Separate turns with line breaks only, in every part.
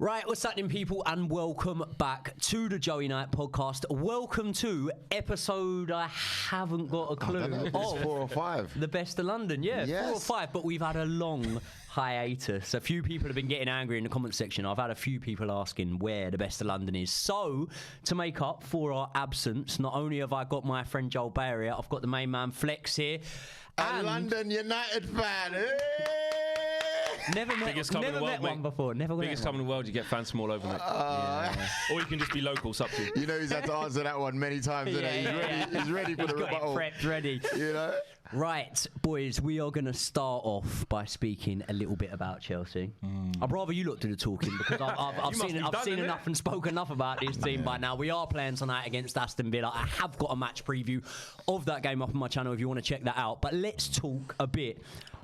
Right, what's happening, people, and welcome back to the Joey Knight podcast. Welcome to episode, I haven't got a clue,
of 4 or 5.
The Best of London. Yeah,
yes.
4 or 5, but we've had a long hiatus. A few people have been getting angry in the comment section. I've had a few people asking where the Best of London is. So, to make up for our absence, not only have I got my friend Joel Beya here, I've got the main man Flex here.
A London United fan. Hey!
Never met one before.
Biggest club in the world, you get fans from all over, mate. Or you can just be local, it's up to you.
You know he's had to answer that one many times, isn't he? He's ready for the rebuttal.
Prepped, ready.
You know?
Right, boys, we are going to start off by speaking a little bit about Chelsea. I'd rather you lot do the talking because I've seen enough and spoken enough about this team by now. We are playing tonight against Aston Villa. I have got a match preview of that game up on my channel if you want to check that out. But let's talk a bit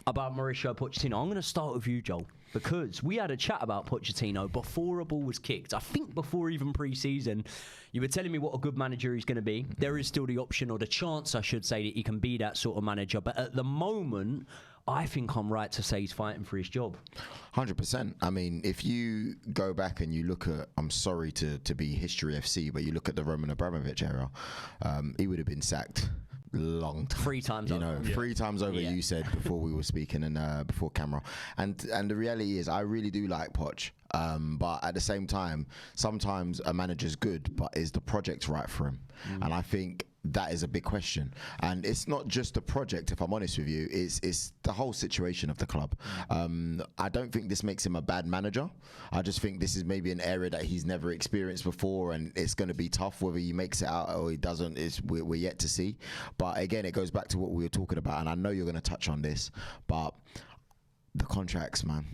about Mauricio Pochettino. I'm going to start with you, Joel, because we had a chat about Pochettino before a ball was kicked. I think before even pre-season, you were telling me what a good manager he's going to be. There is still the option, or the chance, I should say, that he can be that sort of manager. But at the moment, I think I'm right to say he's fighting for his job.
100%. I mean, if you go back and you look at, I'm sorry to be History FC, but you look at the Roman Abramovich era, he would have been sacked long time.
3 times over.
3 times over, you said before we were speaking and before camera. And the reality is, I really do like Poch. But at the same time, sometimes a manager's good, but is the project right for him? And I think that is a big question. And it's not just the project, if I'm honest with you, it's the whole situation of the club. I don't think this makes him a bad manager. I just think this is maybe an area that he's never experienced before, and it's going to be tough. Whether he makes it out or he doesn't, we're yet to see. But again, it goes back to what we were talking about, and I know you're going to touch on this, but the contracts, man.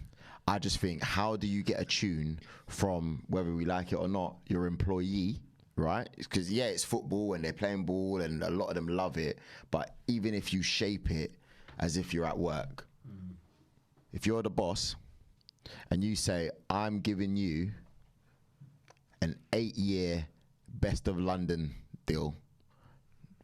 I just think, how do you get a tune from, whether we like it or not, your employee, right? Because, it's football and they're playing ball and a lot of them love it. But even if you shape it as if you're at work, if you're the boss and you say, I'm giving you an 8-year Best of London deal,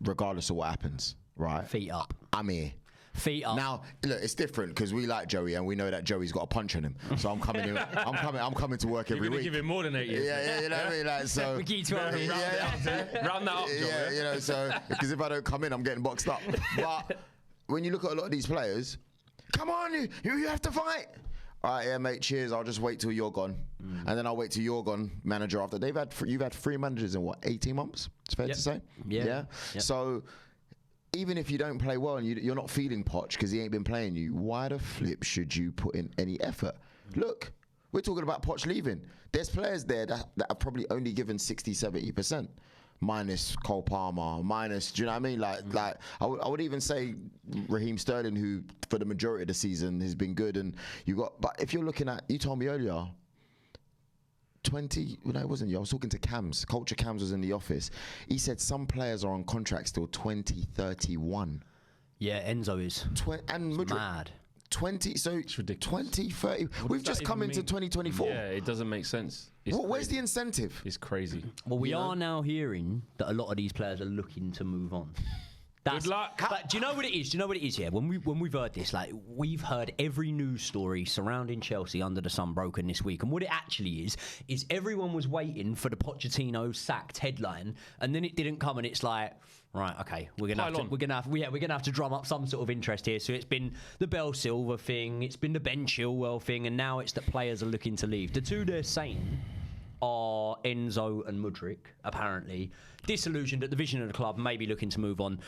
regardless of what happens, right?
Feet up.
I'm here.
Feet up.
Now, look, it's different because we like Joey and we know that Joey's got a punch in him. So I'm coming to work every week.
Give him more than 8 years.
Yeah, you know what I mean? Like, so
round that up, Joey.
Yeah, you know, so because if I don't come in, I'm getting boxed up. But when you look at a lot of these players, come on, you have to fight. All right, yeah, mate, cheers. I'll just wait till you're gone. And then I'll wait till you're gone, manager after. You've had 3 managers in what, 18 months? It's fair to say? Yeah. So even if you don't play well and you're not feeling Poch because he ain't been playing you, why the flip should you put in any effort? Look, we're talking about Poch leaving. There's players there that have probably only given 60-70%, minus Cole Palmer, minus, do you know what I mean? Like I would even say Raheem Sterling, who for the majority of the season has been good. And but if you're looking at, you told me earlier, 20, no, it wasn't you. I was talking to Cams. Culture Cams was in the office. He said some players are on contracts till 2031.
Yeah, Enzo is.
And Mudryk,
mad.
20, so
it's ridiculous.
2030. We've just come into 2024.
Yeah, it doesn't make sense.
Where's the incentive?
It's crazy.
Well, we are now hearing that a lot of these players are looking to move on.
Good luck.
But do you know what it is? Yeah, when we've heard this, like, we've heard every news story surrounding Chelsea under the sun broken this week, and what it actually is everyone was waiting for the Pochettino sacked headline, and then it didn't come, and it's like, right, okay, we're gonna have to drum up some sort of interest here. So it's been the Bell Silver thing, it's been the Ben Chilwell thing, and now it's that players are looking to leave. The two they're saying are Enzo and Mudryk, apparently disillusioned at the vision of the club, maybe looking to move on.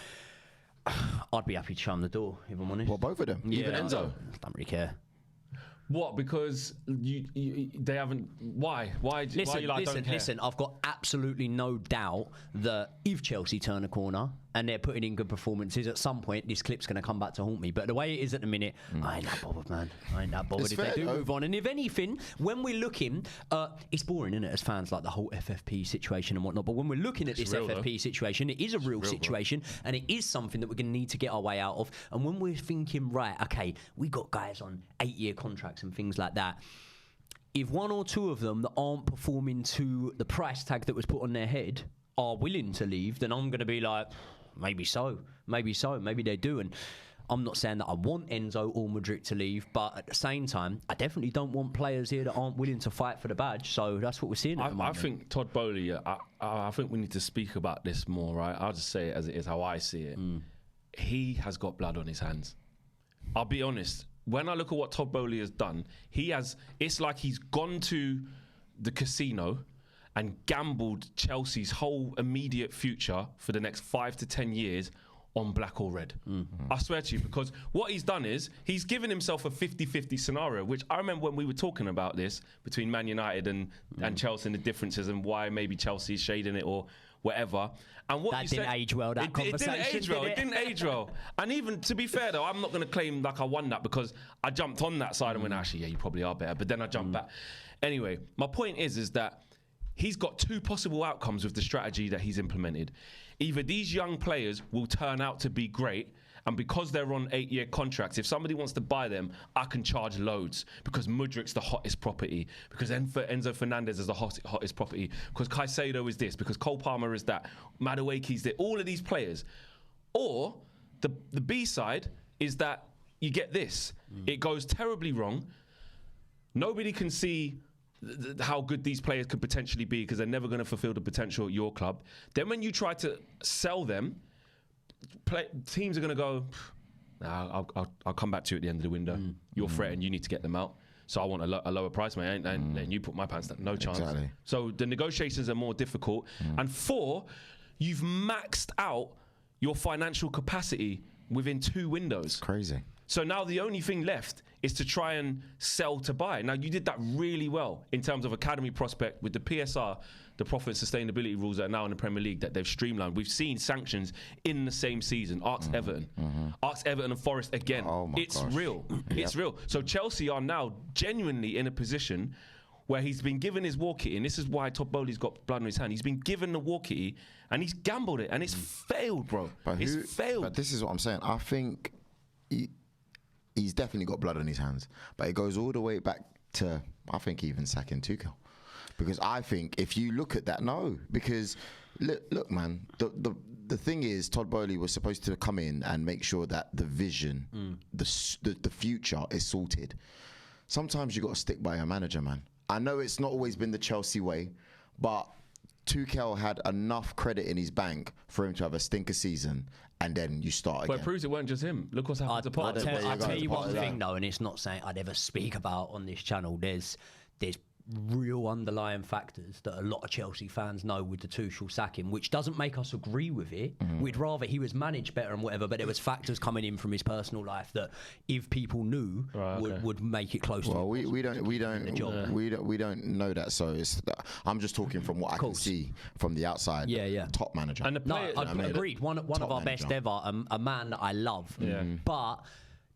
I'd be happy to show them the door, if I'm honest.
Well, both of them.
Yeah,
even Enzo.
I don't really care.
What? Because they haven't. Why? Why you like don't care?
Listen, I've got absolutely no doubt that if Chelsea turn a corner and they're putting in good performances, at some point this clip's going to come back to haunt me. But the way it is at the minute, I ain't that bothered, man. I ain't that bothered.
It's
if
fair,
they do
though.
move on. And if anything, when we're looking, it's boring, isn't it, as fans, like the whole FFP situation and whatnot. But when we're looking at this FFP situation, it is a real situation, and it is something that we're going to need to get our way out of. And when we're thinking, right, okay, we got guys on 8-year contracts and things like that. If 1 or 2 of them that aren't performing to the price tag that was put on their head are willing to leave, then I'm going to be like, maybe so, maybe they do. And I'm not saying that I want Enzo or Mudryk to leave, but at the same time, I definitely don't want players here that aren't willing to fight for the badge. So that's what we're seeing at the moment.
I think Todd Boehly, I think we need to speak about this more, right? I'll just say it as it is, how I see it. He has got blood on his hands. I'll be honest. When I look at what Todd Boehly has done, it's like he's gone to the casino and gambled Chelsea's whole immediate future for the next 5 to 10 years on black or red. I swear to you, because what he's done is he's given himself a 50-50 scenario, which I remember when we were talking about this between Man United and Chelsea and the differences and why maybe Chelsea's shading it or whatever. And what
that didn't age well, that conversation.
It didn't age well. And even, to be fair though, I'm not going to claim like I won that because I jumped on that side and went, actually, yeah, you probably are better. But then I jumped back. Anyway, my point is that he's got two possible outcomes with the strategy that he's implemented. Either these young players will turn out to be great, and because they're on 8-year contracts, if somebody wants to buy them, I can charge loads because Mudryk's the hottest property, because Enzo Fernandez is the hottest property, because Caicedo is this, because Cole Palmer is that, Madueke's this, all of these players. Or the B side is that you get this. It goes terribly wrong. Nobody can see how good these players could potentially be because they're never going to fulfill the potential at your club. Then when you try to sell them, teams are going to go, nah, I'll come back to you at the end of the window. You're threatened, you need to get them out. So I want a lower price, mate. And you put my pants down, no chance.
Exactly.
So the negotiations are more difficult. And 4, you've maxed out your financial capacity within 2 windows.
Crazy.
So now the only thing left is to try and sell to buy. Now, you did that really well in terms of academy prospect with the PSR, the profit and sustainability rules that are now in the Premier League that they've streamlined. We've seen sanctions in the same season. Ask Everton. Ask Everton and Forest again.
Oh my gosh.
Real. It's real. So Chelsea are now genuinely in a position where he's been given his war kitty, and this is why Todd Boehly's got blood on his hand. He's been given the war kitty, and he's gambled it, and it's failed, bro. It's failed.
But this is what I'm saying. I think he's definitely got blood on his hands, but it goes all the way back to, I think, even sacking Tuchel. Because I think if you look at that, because look, man, the thing is, Todd Boehly was supposed to come in and make sure that the vision, the future is sorted. Sometimes you got to stick by your manager, man. I know it's not always been the Chelsea way, but Tuchel had enough credit in his bank for him to have a stinker season, and then you start again.
But it proves it weren't just him. Look what's happened to Potter.
I'll tell you one thing, though, and it's not something I'd ever speak about on this channel. There's real underlying factors that a lot of Chelsea fans know with the Tuchel sacking, which doesn't make us agree with it. We'd rather he was managed better and whatever, but there was factors coming in from his personal life that, if people knew, would make it close.
Well, we don't know that. So I'm just talking from what I can see from the outside.
Yeah.
Top manager.
And the player,
agreed. One of our best ever. A man that I love. But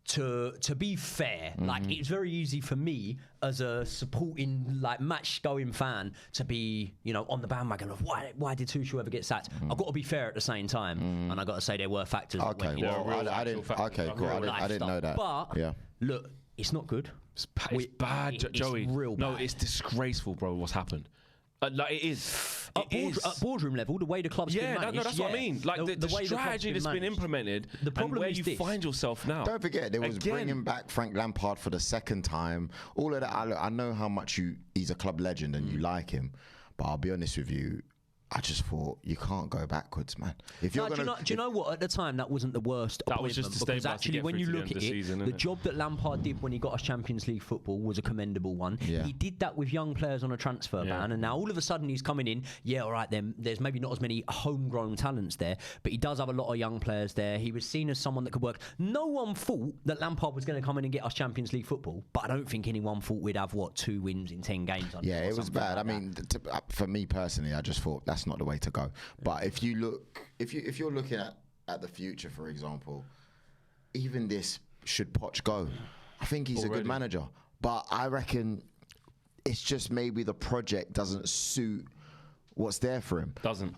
to be fair, like, it's very easy for me as a supporting, like, match-going fan to be, on the bandwagon of why did Tuchel ever get sacked? I've got to be fair at the same time, and I've got to say there were factors.
Okay, well, I didn't. Okay, cool. I didn't know that.
But look, it's not good.
It's bad, Joey.
It's real bad.
No, it's disgraceful, bro. What's happened? Like, it is.
At boardroom level, the way the club's been managed.
That's what I mean. Like, the strategy that's been implemented, the problem and where you find yourself now.
Don't forget, there was bringing back Frank Lampard for the second time. All of that. I know how much he's a club legend and you like him, but I'll be honest with you, I just thought you can't go backwards, man. If you're
do you know what? At the time, that wasn't the worst.
That was just to
because actually, when you look at it, the job that Lampard did when he got us Champions League football was a commendable one.
Yeah.
He did that with young players on a transfer ban, and now all of a sudden he's coming in. Yeah, all right, then there's maybe not as many homegrown talents there, but he does have a lot of young players there. He was seen as someone that could work. No one thought that Lampard was going to come in and get us Champions League football, but I don't think anyone thought we'd have 2 wins in 10 games.
Yeah, it was bad. Like, I mean, for me personally, I just thought that's not the way to go. But if you're looking at the future, for example, even this, should Poch go? I think he's a good manager, but I reckon it's just maybe the project doesn't suit what's there for him.
Doesn't.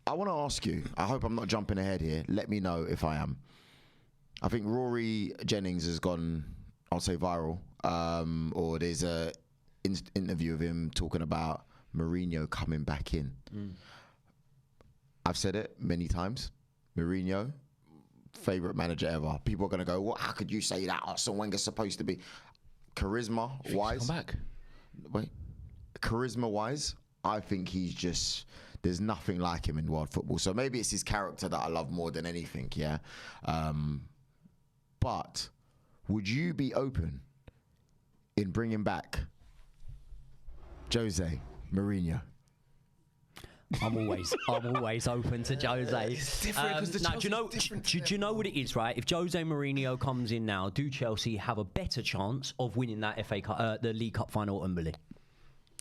I want to ask you, I hope I'm not jumping ahead here, let me know if I am. I think Rory Jennings has gone, I'll say viral, or there's a interview of him talking about Mourinho coming back in. I've said it many times. Mourinho, favourite manager ever. People are going to go, "What? How could you say that? Arsene Wenger's supposed to be charisma-wise."
Come back.
Wait, charisma-wise, I think he's just. There's nothing like him in world football. So maybe it's his character that I love more than anything. Yeah, but would you be open in bringing back Jose Mourinho?
I'm always open to Jose.
It's different because
do you know what it is, right? If Jose Mourinho comes in now, do Chelsea have a better chance of winning that FA Cup, the League Cup final at Wembley?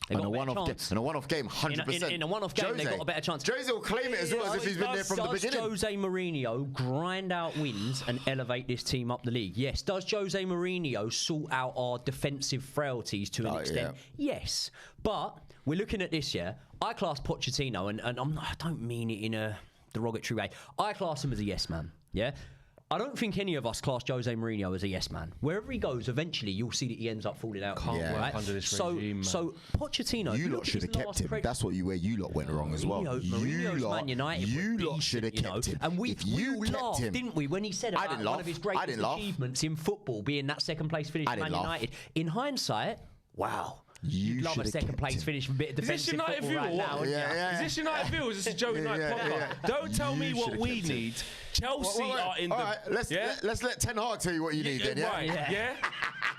In a one-off game, 100%.
In a one-off game, they've got a better chance.
Jose will claim it as well as if he's been there from the beginning.
Does Jose Mourinho grind out wins and elevate this team up the league? Yes. Does Jose Mourinho sort out our defensive frailties to an extent? Yeah. Yes. But we're looking at this, yeah. I class Pochettino, and I don't mean it in a derogatory way. I class him as a yes man, yeah? I don't think any of us class Jose Mourinho as a yes man. Wherever he goes, eventually you'll see that he ends up falling out.
Can't work under this regime, man.
So Pochettino,
you lot should have kept him. That's where you lot went wrong as well.
Mourinho's Man United.
You lot should have kept him.
And we laughed, didn't we, when he said about one of his greatest achievements in football being that second place finish for Man United. In hindsight, wow. You'd love a second place finish with a bit of defensive football right now.
Is this United view or is this a Joe United podcast? Don't tell me what we need. Chelsea are in the...
All right, let's let Ten Hag tell you what you need then, yeah?
Right, yeah?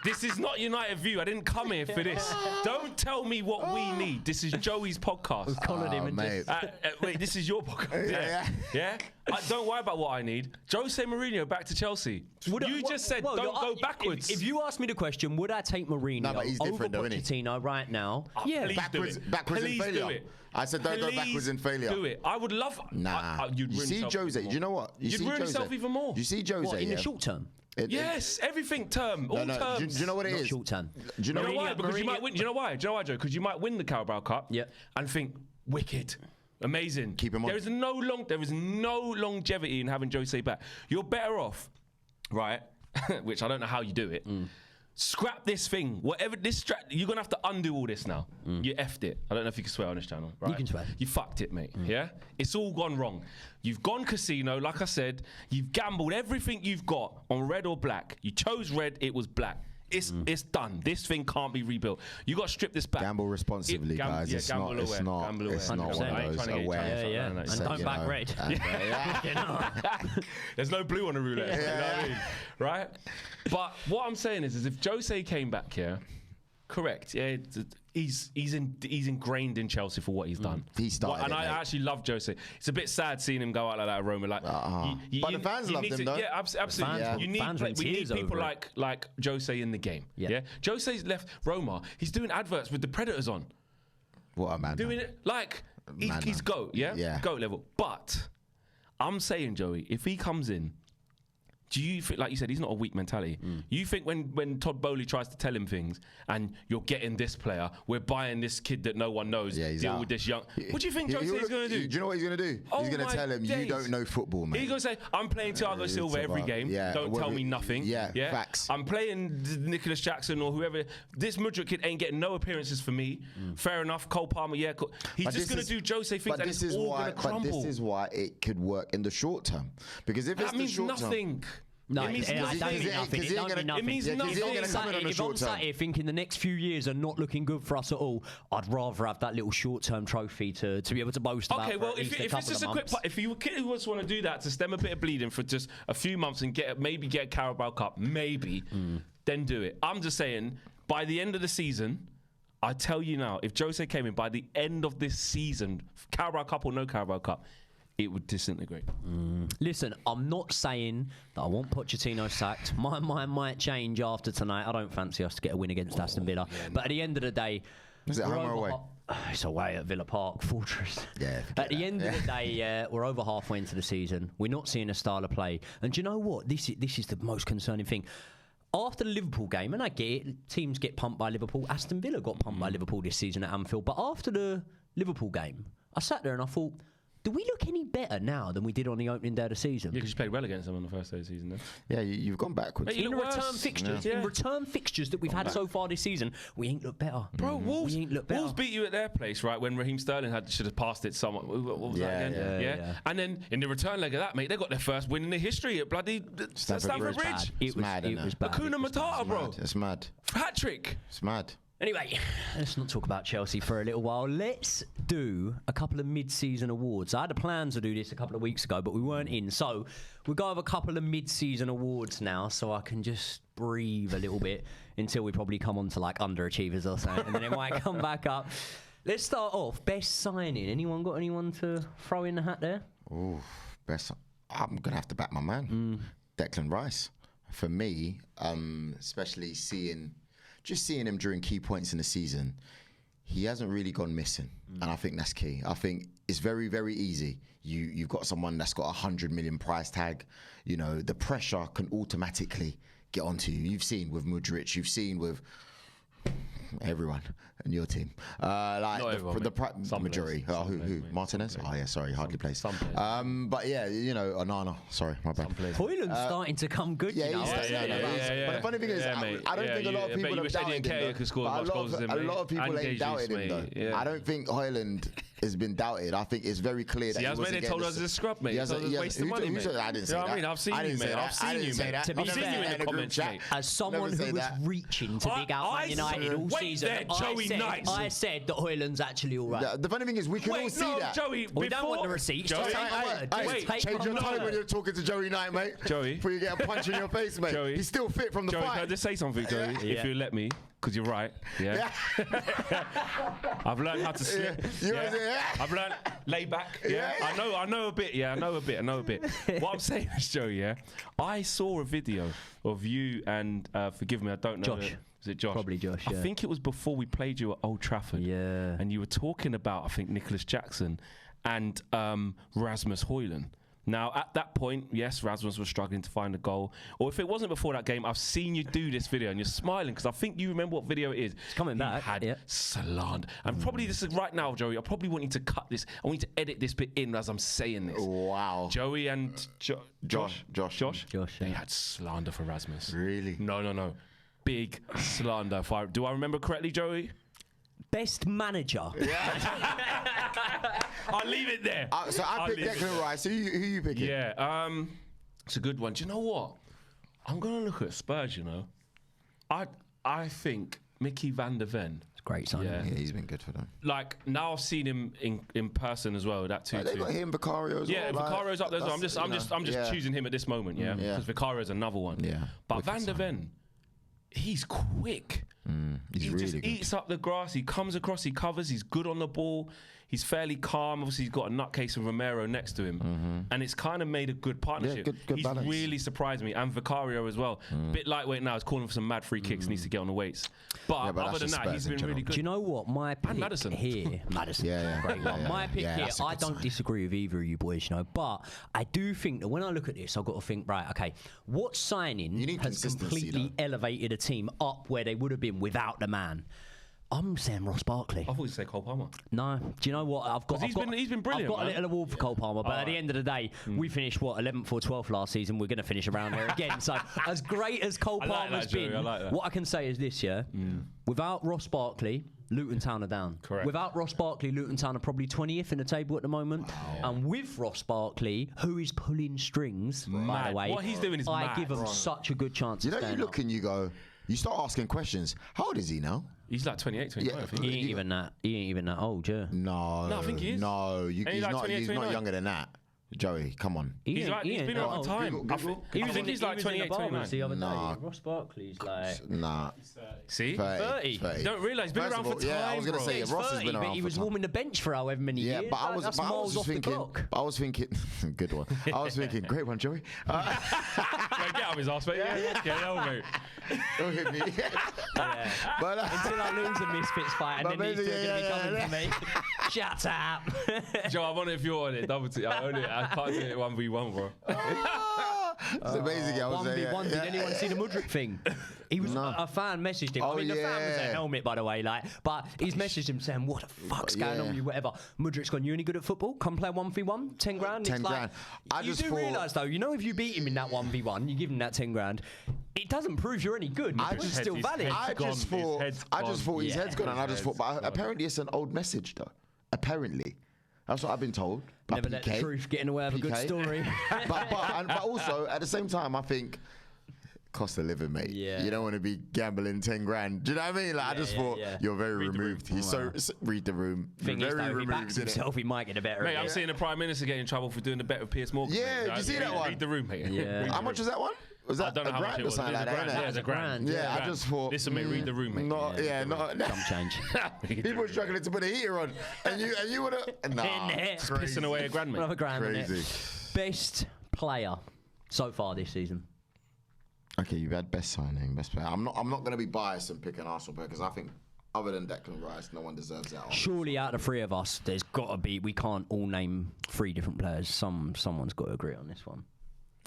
This is not United view. I didn't come here for this. Don't tell me what we need. This is Joey's podcast.
We've collared him and just...
wait, this is your podcast. Yeah? Don't worry about what I need. Jose Mourinho back to Chelsea. You just said don't go backwards.
If you ask me the question, would I take Mourinho over Pochettino right now?
Yeah,
backwards in failure. I said don't go backwards in failure.
Do it. I would love...
You see Jose, do you know what?
You'd ruin yourself even more.
You see Jose,
what, in the short term?
Yes, everything term, all terms.
Do you know what it is?
Short term.
Do you know why? Because you might win. Do you know why? Joe? Because you might win the Carabao Cup. And think wicked, amazing.
Keep him on.
There is no longevity in having Jose back. You're better off, right? Which I don't know how you do it. Scrap this thing. Whatever this you're gonna have to undo all this now. You effed it. I don't know if you can swear on this channel. Right?
You can swear.
You fucked it, mate. Yeah? It's all gone wrong. You've gone casino, like I said. You've gambled everything you've got on red or black. You chose red, it was black. It's done. This thing can't be rebuilt. You got to strip this back.
Gamble responsibly, guys. It's not one of those.
Yeah. And don't back red.
There's no blue on the roulette. You know what I mean? Right? But what I'm saying is if Jose came back here, correct, yeah, he's ingrained in Chelsea for what he's done.
He started
and I actually love Jose. It's a bit sad seeing him go out like that at Roma. Like,
but the fans loved him, though.
Yeah, absolutely. We need people like Jose in the game. Yeah. Jose's left Roma. He's doing adverts with the Predators on.
What a man.
Doing it like he's GOAT, yeah? GOAT level. But I'm saying, Joey, if he comes in, do you think, like you said, he's not a weak mentality. You think when Todd Boehly tries to tell him things and you're getting this player, we're buying this kid that no one knows, deal with this young... What do you think Jose is going to do?
Do you know what he's going to do? He's going to tell him, you don't know football, man.
He's going to say, I'm playing Thiago Silva every game. Don't tell me nothing.
Yeah, facts.
I'm playing Nicholas Jackson or whoever. This Mudryk kid ain't getting no appearances for me. Fair enough. Cole Palmer, He's just going to do Jose things and it's all going to crumble.
But this is why it could work in the short term. Because if it's the short term...
That means nothing.
No, it means nothing. It means nothing. If I'm sat here thinking the next few years are not looking good for us at all, I'd rather have that little short-term trophy to be able to boast about.
Okay, well, if it's just a quick, if you just want to do that to stem a bit of bleeding for just a few months and maybe get a Carabao Cup, then do it. I'm just saying, by the end of the season, I tell you now, if Jose came in by the end of this season, Carabao Cup or no Carabao Cup, it would disintegrate.
Listen, I'm not saying that I want Pochettino sacked. My mind might change after tonight. I don't fancy us to get a win against Aston Villa. But at the end of the day...
Is it home or away?
It's away at Villa Park, Fortress. At the end of the day, we're over halfway into the season. We're not seeing a style of play. And do you know what? This is the most concerning thing. After the Liverpool game, and I get it, teams get pumped by Liverpool. Aston Villa got pumped by Liverpool this season at Anfield. But after the Liverpool game, I sat there and I thought... Do we look any better now than we did on the opening day of the season?
Yeah, because you played well against them on the first day of the season, then.
Yeah, you've gone backwards.
Mate,
In return fixtures that we've had so far this season, we ain't looked better.
Bro, Wolves,
we ain't looked better.
Wolves beat you at their place, right? When Raheem Sterling should have passed it somewhat. What was that again?
Yeah.
And then in the return leg of that, mate, they got their first win in the history at bloody Stamford Bridge.
It was
mad,
it was bad.
Hakuna Matata, bro.
It's mad.
Hat trick.
It's mad.
Anyway, let's not talk about Chelsea for a little while. Let's do a couple of mid-season awards. I had a plan to do this a couple of weeks ago, but we weren't in. So we'll go over a couple of mid-season awards now, so I can just breathe a little bit until we probably come on to like Underachievers or something, and then it might come back up. Let's start off. Best signing. Anyone got anyone to throw in the hat there?
Oh, best. I'm going to have to back my man, Declan Rice. For me, especially seeing him during key points in the season, he hasn't really gone missing. And I think that's key. I think it's very, very easy. You've got someone that's got a 100 million price tag. You know, the pressure can automatically get onto you. You've seen with Mudryk, you've seen with everyone in your team. Like
Not everyone,
the majority.
Some
Who?
players,
Martinez? Oh yeah, sorry, hardly plays.
Some players.
But yeah, you know, Onana. Sorry, my bad.
Hoyland's starting to come good.
Yeah,
you know?
he's But the funny thing is, I don't think a lot of people have doubted him. A lot of people ain't doubted him though.
Yeah.
I don't think Hoyland has been doubted. I think it's very clear that he
that's
was
why they told us it's a scrub, mate. It's a waste of money, mate.
I didn't say that.
I mean, I've seen you, mate. I've seen you, mate.
To be
I've seen
fair,
you in the comments, mate.
As someone who was reaching to dig out Man United all season, I said that Hoyland's actually all right.
The funny thing is, we can all see that.
Joey,
We don't want the receipts.
Joey,
Just take my word. Just take
Change
my
your tone
word.
when you're talking to Joey Knight, mate.
Joey.
Before you get a punch in your face, mate.
Joey.
He's still fit from the
Joey,
fight.
can I just say something, Joey?
Yeah.
If you let me, because you're right. Yeah. I've learned how to slip. I've learned lay back. Yeah. I know a bit. Yeah, I know a bit. What I'm saying is, Joey, yeah, I saw a video of you and forgive me, I don't know.
Josh.
Was it Josh?
Probably Josh, yeah.
I think it was before we played you at Old Trafford.
Yeah.
And you were talking about, I think, Nicholas Jackson and Rasmus Højlund. Now, at that point, yes, Rasmus was struggling to find a goal. Or if it wasn't before that game, I've seen you do this video and you're smiling because I think you remember what video it is.
It's coming back.
Had slander. And probably this is right now, Joey. I probably want you to cut this. I want you to edit this bit in as I'm saying this.
Wow.
Joey and Josh. They
Yeah.
had slander for Rasmus.
Really?
No. Big slander. Do I remember correctly, Joey?
Best manager.
I'll leave it there.
So I picked Declan Rice. Who you picking?
Yeah, it's a good one. Do you know what? I'm gonna look at Spurs. You know, I think Mickey van der Ven.
Great signing.
Yeah.
Yeah, he's been good for them.
Like now I've seen him in person as well. That too.
They got him, Vicario as well.
Yeah, Vicario's up there. So I'm just choosing him at this moment. Yeah, because Vicario's another one.
Yeah,
but Van der Ven, he's quick.
He's
he
really
just
good.
eats up the grass. He comes across. He covers. He's good on the ball. He's fairly calm. Obviously, he's got a nutcase of Romero next to him, and it's kind of made a good partnership.
good
he's
balance.
really surprised me, and Vicario as well. Bit lightweight now. He's calling for some mad free kicks. Needs to get on the weights. But
but
other than
that's
that,
just
he's
Spurs in
been really
general.
good.
Do you know what? My pick
Maddison.
here, Maddison,
Yeah.
great one.
Yeah,
My pick
yeah,
here,
that's a
I
good
don't
sign.
disagree with either of you boys, you know, but I do think that when I look at this, I've got to think, right, okay, what signing
You need
has
consistency,
completely elevated a team up where they would have been without the man? I'm saying Ross Barkley.
I thought you'd say Cole Palmer.
No, do you know what?
He's been brilliant,
I've got
man.
a little award for Cole Palmer, but at the end of the day, we finished 11th or 12th last season. We're going to finish around there again. So as great as Cole
I like
Palmer's
that, Joey,
been,
I like that.
what I can say is this: without Ross Barkley, Luton Town are down.
Correct.
Without Ross Barkley, Luton Town are probably 20th in the table at the moment. And with Ross Barkley, who is pulling strings, by
Mad.
the way,
What he's doing is
I
mad.
give him such a good chance.
You
of
know, you
staying
look
up.
and you go, you start asking questions. How old is he now?
He's like 28, 29,
Yeah.
I think.
He ain't even that. He ain't even that old, yeah.
No,
I think he is.
No,
Ain't he
he's
like
not.
28,
He's not
29?
younger than that. Joey, come on.
He's been around
old.
for time.
Google.
I think he's like 28, 29.
The other day.
Nah.
Ross Barkley's like
Nah.
See?
30.
You don't realise he's been
First
around
of
for
all,
time,
yeah, I was gonna
bro.
say,
he's
Ross has
30,
been
but
around
he
for
was
time.
warming the bench for however many
Yeah,
years.
but I was
That's
but I
miles
was
off
just
the
thinking.
clock.
I was thinking. Good one. I was thinking. Great one, Joey.
Mate, get up his ass, mate. Yeah, get on, mate.
Don't hit me.
Yeah.
But
Until I lose a Misfits fight, and
But
then these two
maybe-
are going to be coming for me. Shut up.
Joe, I wonder if you're on it. Double T. I can't do it 1v1, bro.
So basically, I was saying,
1v1. Did anyone see the Mudryk thing? He was a fan messaged him. I mean, the fan was a helmet, by the way. But he's messaged him saying, "What the fuck's going on with you? Whatever." Mudryk's gone. You any good at football? Come play 1v1. 10 grand.
10 grand.
You do realise though, if you beat him in that 1v1, you give him that 10 grand. It doesn't prove you're any good. It's still valid.
I just thought his head's gone, and I just thought, but apparently it's an old message though. Apparently. That's what I've been told.
Never let the truth get in the way of a good story.
but also, at the same time, I think cost of living, mate. Yeah. You don't want to be gambling 10 grand. Do you know what I mean? I just thought you're very removed. He's read the room.
Thing is, though, if he backs himself, he might get a better.
Mate, I'm seeing the Prime Minister get in trouble for doing the bet with Piers Morgan.
Yeah, did you see that one?
Read the room, mate.
Yeah.
How much was that one? Was that
I don't know
a
how much
grand
it
or
was.
something like that?
Yeah, it's a grand.
Yeah, I just thought.
Listen, mate, read the room, mate.
Some
change.
People were struggling to put a heater on, and you would have. Nah,
pissing away a grand, mate.
Another grand.
Crazy.
Best player so far this season.
Okay, you've had best signing, best player. I'm not going to be biased and pick an Arsenal player because I think other than Declan Rice, no one deserves that.
Surely, out of the three of us, there's got to be. We can't all name three different players. Someone's got to agree on this one.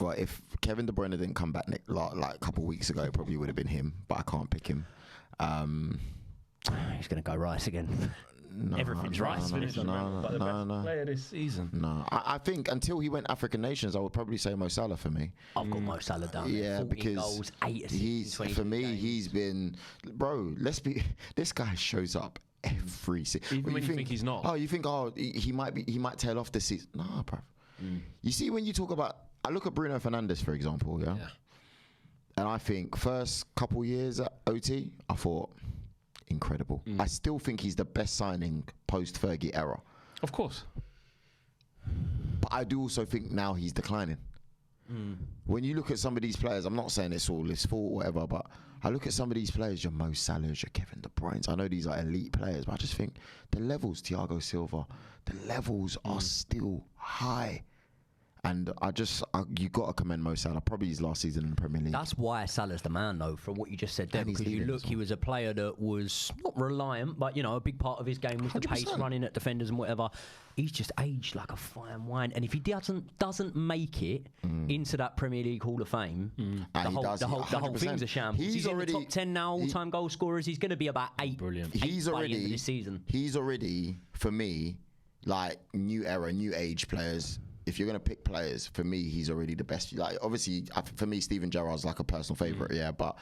Well, if Kevin De Bruyne didn't come back like a couple of weeks ago, it probably would have been him, but I can't pick him.
He's going to go Rice again. Everything's Rice.
No.
Player this season.
No, I think until he went African Nations, I would probably say Mo Salah for me.
I've got Mo Salah down there. 14
because
goals, 8 assists.
For me, he's been, bro. This guy shows up every season.
Even when you think he's not.
Oh, you think he might tail off this season? Nah, bro. You see, when you talk about. I look at Bruno Fernandes, for example, yeah? And I think first couple years at OT, I thought, incredible. I still think he's the best signing post-Fergie era.
Of course.
But I do also think now he's declining. When you look at some of these players, I'm not saying it's all his fault or whatever, but I look at some of these players, your Mo Salahs, your Kevin De Bruyne. I know these are elite players, but I just think the levels, Thiago Silva, the levels are still high. And you got to commend Mo Salah. Probably his last season in the Premier League.
That's why Salah's the man, though, from what you just said there. Because you look, he was a player that was not reliant, but, a big part of his game was 100%. The pace, running at defenders and whatever. He's just aged like a fine wine. And if he doesn't make it into that Premier League Hall of Fame, the whole thing's a shambles. He's already in the top 10 now, all-time goal scorers. He's going to be about 8. Brilliant. He's already this season.
He's already, for me, like new era, new age players. If you're going to pick players, for me, he's already the best. Like, obviously, for me, Steven Gerrard's like a personal favourite, but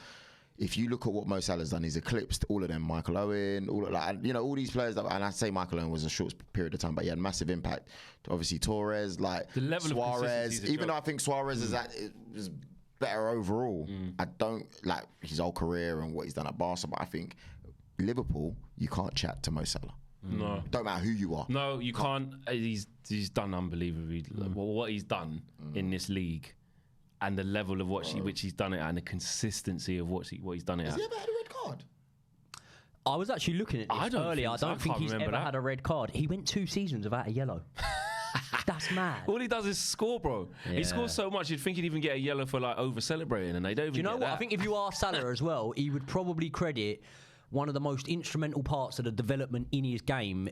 if you look at what Mo Salah's done, he's eclipsed all of them. Michael Owen, all these players. And I say Michael Owen was a short period of time, but he had massive impact. Obviously, Torres, like the level Suarez. Even though I think Suarez is better overall, I don't like his whole career and what he's done at Barca. But I think Liverpool, you can't chat to Mo Salah.
No,
don't matter who you are.
No, you can't. He's done unbelievably. What he's done in this league, and the level of which he's done it, and the consistency of what he's done it.
Has he ever had a red card?
I was actually looking at this earlier. I don't think he's ever had a red card. He went 2 seasons without a yellow. That's mad.
All he does is score, bro. Yeah. He scores so much, you'd think he'd even get a yellow for over celebrating, and they don't even. Do
you know what? I think if you ask Salah as well, he would probably credit one of the most instrumental parts of the development in his game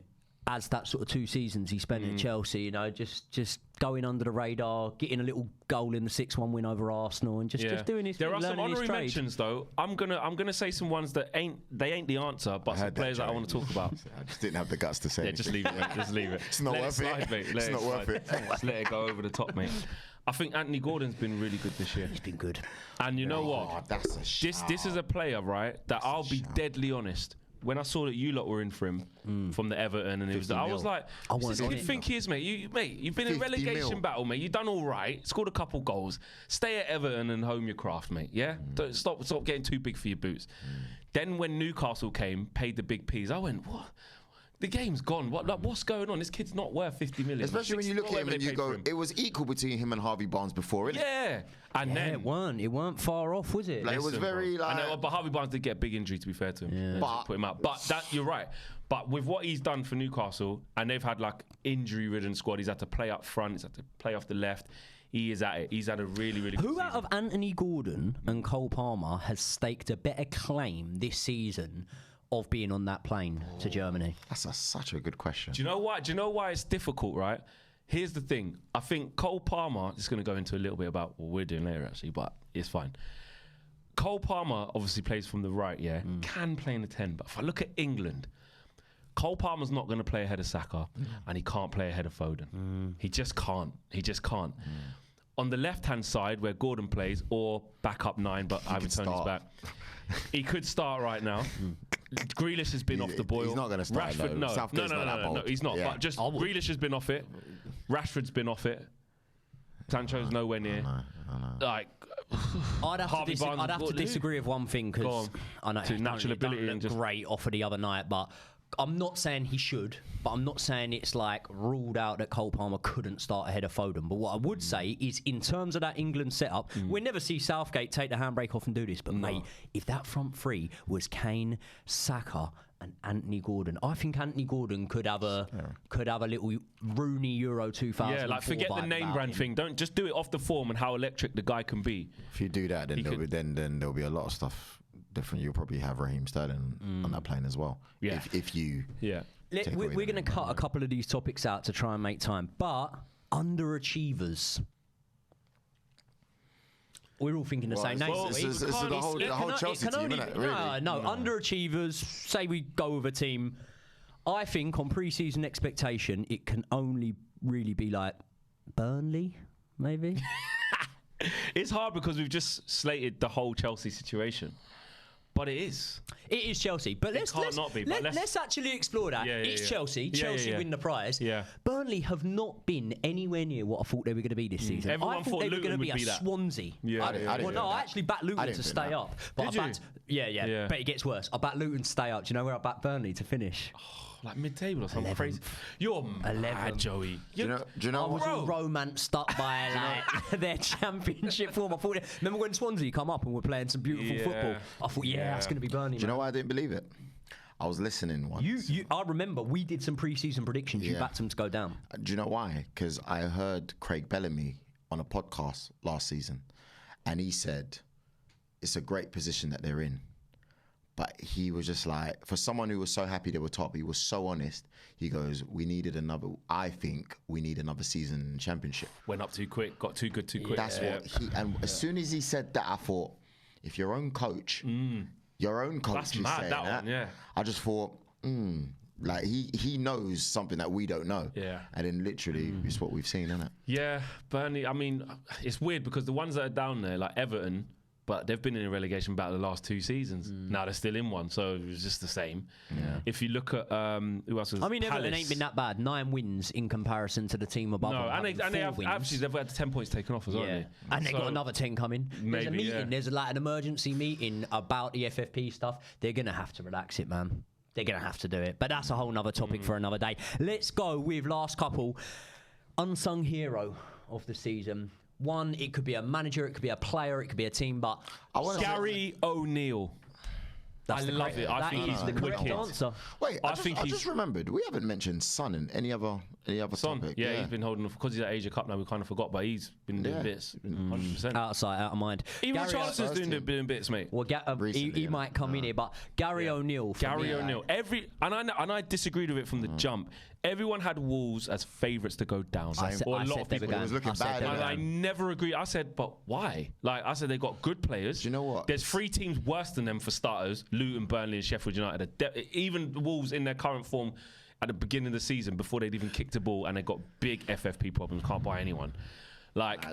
as that sort of 2 seasons he spent at Chelsea, just going under the radar, getting a little goal in the 6-1 win over Arsenal, and just doing his thing.
There are some honorary mentions though. I'm gonna say some ones that ain't the answer, but some players that I want to talk about.
I just didn't have the guts to say.
Yeah, just leave it. Mate. Just leave it.
It's not worth it. Mate.
It's not worth it. Just let it go over the top, mate. I think Anthony Gordon's been really good this year.
He's been good.
And you know what?
That's a shout.
This is a player, right? That I'll be deadly honest. When I saw that you lot were in for him from the Everton, and I was like, "This kid think he is, mate. You've been in a relegation battle, mate. You've done all right, scored a couple goals. Stay at Everton and hone your craft, mate. Yeah, don't stop getting too big for your boots." Then when Newcastle came, paid the big P's, I went, "What? The game's gone. What's going on? This kid's not worth 50 million."
Especially when you look at him and you go, it was equal between him and Harvey Barnes before, innit?
Yeah. And then
it weren't far off, was it?
Like, it was very like.
I know, but Harvey Barnes did get a big injury, to be fair to him.
Yeah.
But put him out. But you're right. But with what he's done for Newcastle, and they've had like injury-ridden squad, he's had to play up front, he's had to play off the left. He is at it. He's had a really, really good season.
Who out of Anthony Gordon and Cole Palmer has staked a better claim this season of being on that plane to Germany?
That's such a good question.
Do you know why? Do you know why it's difficult, right? here's the thing. I think Cole Palmer is going to go into a little bit about what we're doing later, actually, but it's fine. Cole Palmer obviously plays from the right, can play in the 10. But if I look at England, Cole Palmer's not going to play ahead of Saka, and he can't play ahead of Foden. He just can't. On the left-hand side, where Gordon plays, or back up 9, but Ivan Toney's back, he could start right now. Grealish has been off the boil.
He's not going to start.
Rashford, no, he's not.
Yeah.
But just Grealish has been off it. Rashford's been off it. Sancho's nowhere near.
I know.
Like,
I'd have to disagree with one thing because I know
natural ability and just
great off of the other night, but I'm not saying he should, but I'm not saying it's like ruled out that Cole Palmer couldn't start ahead of Foden. But what I would say is, in terms of that England setup, we never see Southgate take the handbrake off and do this. But mate, if that front three was Kane, Saka, and Anthony Gordon, I think Anthony Gordon could have a little Rooney Euro 2000.
Yeah, like forget the name brand thing. Don't just do it off the form and how electric the guy can be.
If you do that, then there'll be a lot of stuff different. You'll probably have Raheem Sterling on that plane as well.
Yeah.
If you.
Yeah.
We're going to cut a couple of these topics out to try and make time, but underachievers. We're all thinking the same name.
It's the whole Chelsea team, isn't it? Really?
No, underachievers. Say we go with a team. I think on pre-season expectation, it can only really be like Burnley, maybe.
It's hard because we've just slated the whole Chelsea situation. But it is.
It is Chelsea. But let's actually explore that. It's Chelsea. Chelsea win the prize.
Yeah.
Burnley have not been anywhere near what I thought they were going to be this season.
Everyone
I thought they were going to be a Swansea.
Yeah.
I actually backed Luton to stay up. But
Did you?
Yeah. But it gets worse. I backed Luton to stay up. Do you know where I backed Burnley to finish?
Like mid-table or something crazy. You're mad, Joey.
Do you know
I was all romanced up by like their championship form. I thought, remember when Swansea come up and were playing some beautiful football? I thought, that's going to be Burnley.
Do you know why I didn't believe it? I was listening once.
I remember we did some pre-season predictions. You backed them to go down.
Do you know why? Because I heard Craig Bellamy on a podcast last season, and he said it's a great position that they're in. But he was just like, for someone who was so happy they were top, he was so honest. He goes, I think we need another season in the championship.
Went up too quick, got too good too quick.
That's what as soon as he said that, I thought, if your own coach
That's
is
mad,
saying
that one,
I just thought, like he knows something that we don't know.
Yeah.
And then literally, it's what we've seen, isn't it?
Yeah, Burnley, I mean, it's weird because the ones that are down there, like Everton, but they've been in a relegation battle the last 2 seasons. Now they're still in one, so it's just the same. Yeah. If you look at who else was
Everton
Palace.
ain't been that bad. 9 wins in comparison to the team above them.
And they have actually they've had 10 points taken off as well.
Yeah. And they've got another 10 coming. There's a meeting. There's like an emergency meeting about the FFP stuff. They're gonna have to relax it, man. They're gonna have to do it. But that's a whole nother topic for another day. Let's go with last couple. Unsung hero of the season. One, it could be a manager, it could be a player, it could be a team, but
Gary O'Neill. I love it. I think he's
the correct answer.
Wait, I just remembered. We haven't mentioned Son in any other topic.
Yeah, he's been holding, because he's at Asia Cup now, we kind of forgot, but he's been doing bits. 100%.
Out of sight, out of mind.
Even Richarlison's doing bits, mate.
Well, he might come in here, but Gary O'Neill.
And I disagreed with it from the jump. Everyone had Wolves as favourites to go down.
I said they were going.
It was looking bad.
I never agreed. I said, but why? Like, I said, they got good players.
Do you know what?
There's 3 teams worse than them for starters. Luton, Burnley and Sheffield United. Even Wolves in their current form at the beginning of the season, before they'd even kicked a ball, and they got big FFP problems, can't buy anyone. Like,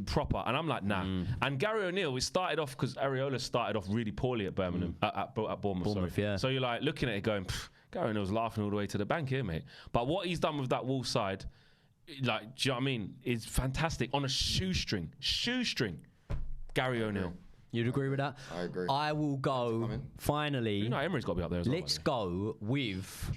proper. And I'm like, nah. And Gary O'Neill, we started off, because Areola started off really poorly at Birmingham, at Bournemouth.
Yeah.
So you're like looking at it going, Gary O'Neill's laughing all the way to the bank here, mate. But what he's done with that Wolves side, like, do you know what I mean, is fantastic. On a shoestring. Gary O'Neill.
You'd agree with that?
I agree.
I will go, finally.
No, Emery's got to be up there as well.
Let's go with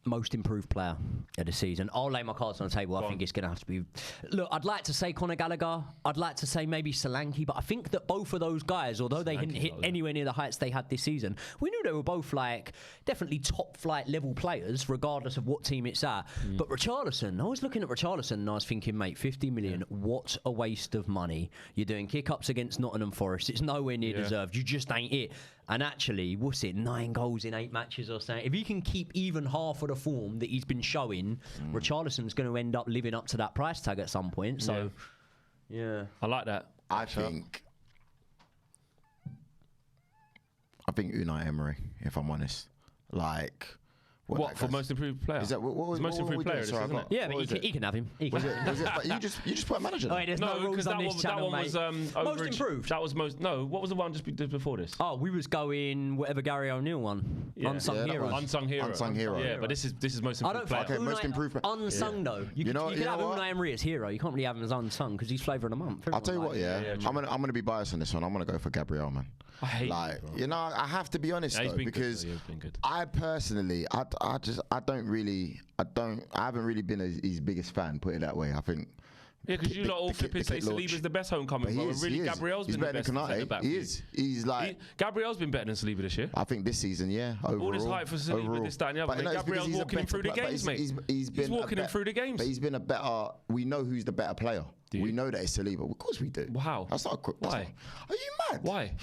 most improved player of the season. I'll lay my cards on the table. I think it's going to have to be... Look, I'd like to say Conor Gallagher. I'd like to say maybe Solanke. But I think that both of those guys, although they didn't hit anywhere near the heights they had this season, we knew they were both like definitely top flight level players, regardless of what team it's at. But Richarlison, I was looking at Richarlison and I was thinking, mate, 50 million, what a waste of money. You're doing kick-ups against Nottingham Forest. It's nowhere near deserved. You just ain't it. And actually, what's it, 9 goals in 8 matches or something? If he can keep even half of the form that he's been showing, Richarlison's going to end up living up to that price tag at some point. So, yeah.
I like that.
I think Unai Emery, if I'm honest. Like...
What for most improved player?
Is that what was
most improved player? Isn't it?
Yeah, but he can have him. He can.
Was it, but you just put a manager.
Oh, there's no rules on this channel, mate. Most improved.
That was most. No, what was the one just before this?
Oh, we was going whatever Gary O'Neill won. Unsung hero.
Unsung hero. Yeah, but this is most improved player.
Okay, most improved.
Unsung though. You could have Unai Emery as hero. You can't really have him as unsung because he's flavour of the month.
I'll tell you what. Yeah, I'm gonna be biased on this one. I'm gonna go for Gabriel, man.
I hate
him, I have to be honest though, because I personally, I haven't really been his biggest fan. Put it that way. I think.
Yeah, because you lot all flipping say Saliba's the best homecoming, bro. Really, Gabriel's been the best centre-back.
He is. He's like
Gabriel's been better than Saliba this year.
I think this season, yeah. Overall,
all this hype for Saliba, this, that, and the other. Gabriel's walking him through the games, mate. He's walking him through the games.
But he's been a better. We know who's the better player. We know that it's Saliba. Of course we do.
Wow.
That's not a quick. Why? Are you mad?
Why?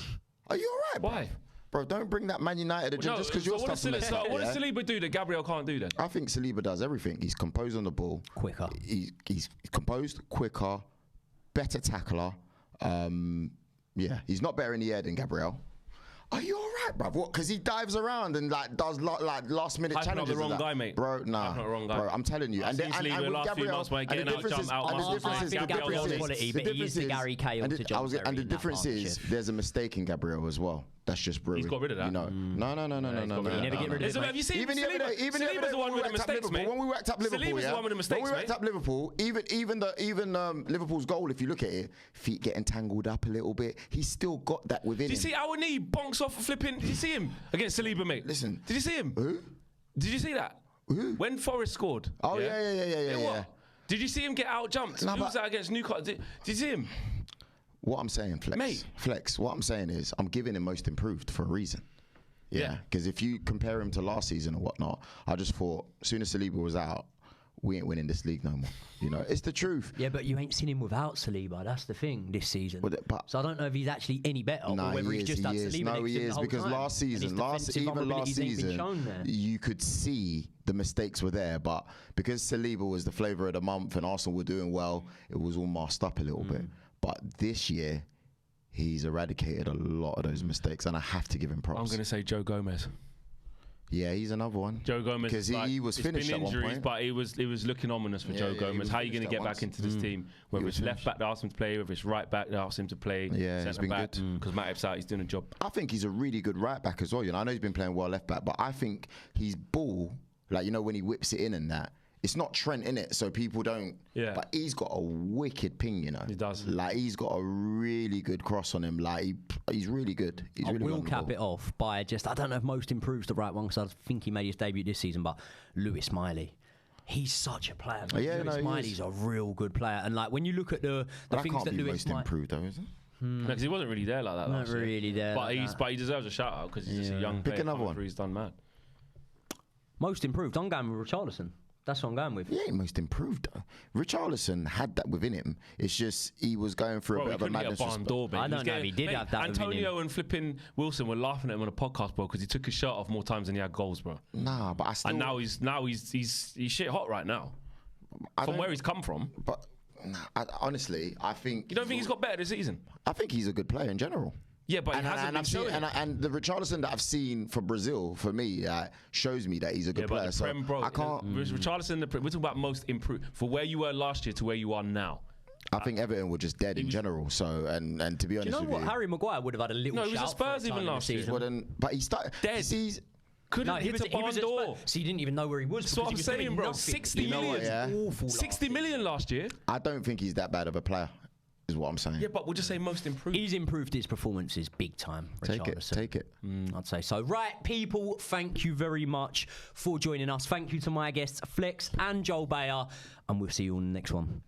Are you alright?
Why?
Bro, don't bring that Man United agenda just because you're
what does Saliba do that Gabriel can't do then?
I think Saliba does everything. He's composed on the ball.
Quicker.
He's composed, quicker, better tackler. He's not better in the air than Gabriel. Are you alright, bruv? What? Because he dives around and does last minute challenges.
Not the wrong guy, mate.
Bro, nah.
Not the wrong guy.
Bro, I'm telling you.
And with Gabriel,
I think
Gabriel's quality, but he is the Gary Cahill to John Terry.
And the difference is, there's a mistake in Gabriel as well. That's just brewing.
He's got rid of that.
No.
He never get rid of it.
Have you seen
Saliba's
the one with the mistakes, mate?
When we worked up Liverpool,
Saliba's the one with the mistakes,
when we worked up Liverpool, even Liverpool's goal, if you look at it, feet getting tangled up a little bit, he's still got that within him.
Did you see our knee bonks off flipping? Did you see him against Saliba, mate?
Listen.
Did you see him?
Who?
Did you see that?
Who?
When Forrest scored.
Oh, yeah.
Did you see him get out jumped? Who was that against Newcastle? Did you see him?
What I'm saying, Flex, what I'm saying is I'm giving him most improved for a reason. Yeah, because if you compare him to last season or whatnot, I just thought as soon as Saliba was out, we ain't winning this league no more. It's the truth.
Yeah, but you ain't seen him without Saliba. That's the thing this season. So I don't know if he's actually any better or whether he's just had Saliba.
No, he is, because last season, you could see the mistakes were there, but because Saliba was the flavour of the month and Arsenal were doing well, it was all masked up a little bit. But this year, he's eradicated a lot of those mistakes, and I have to give him props.
I'm going to say Joe Gomez.
Yeah, he's another one.
Joe Gomez,
because he was finished at one point.
But it was looking ominous for Joe Gomez. How are you going to get back into this team? Whether it's left back, they asked him to play. Whether it's right back, they asked him to play.
Yeah, he's been good.
Because Matip's out, he's doing a job.
I think he's a really good right back as well. I know he's been playing well left back, but I think his ball, when he whips it in and that. It's not Trent in it, so people don't. Yeah. But he's got a wicked ping,
He does.
He's got a really good cross on him. He's really good.
I will cap it off by I don't know if most improves the right one because I think he made his debut this season, but Lewis Miley. He's such a player. Lewis Miley's a real good player, and when you look at the things that Lewis
most improved though, is it?
No, because he wasn't really there like that.
Not really there.
But he deserves a shout out because he's just a young player.
Pick another one.
He's done mad.
Most improved. I'm going with Richarlison. That's what I'm going with.
He ain't most improved though. Richarlison had that within him. It's just he was going through a bit of a madness.
I don't know if he did have that
Antonio
within him.
and flipping Wilson were laughing at him on a podcast, bro, because he took his shirt off more times than he had goals, bro.
Nah, but I still.
And now he's shit hot right now. From where he's come from.
But honestly, I think.
You don't think he's got better this season?
I think he's a good player in general.
Yeah, but he hasn't been showing it.
And the Richarlison that I've seen for Brazil, for me, shows me that he's a good player.
So I can't. Richarlison, we're talking about most improved for where you were last year to where you are now.
I think Everton were just dead in general. So and to be honest,
do you know what? Harry Maguire would have had a little.
No, he was at Spurs even last season.
But he started
dead. Couldn't hit a barn door.
So you didn't even know where he was.
That's what I'm saying, bro. 60 million. 60 million last year.
I don't think he's that bad of a player. Is what I'm saying.
Yeah, but we'll just say most improved.
He's improved his performances big time.
Take it.
I'd say so. Right, people, thank you very much for joining us. Thank you to my guests, Flex and Joel Beya, and we'll see you on the next one.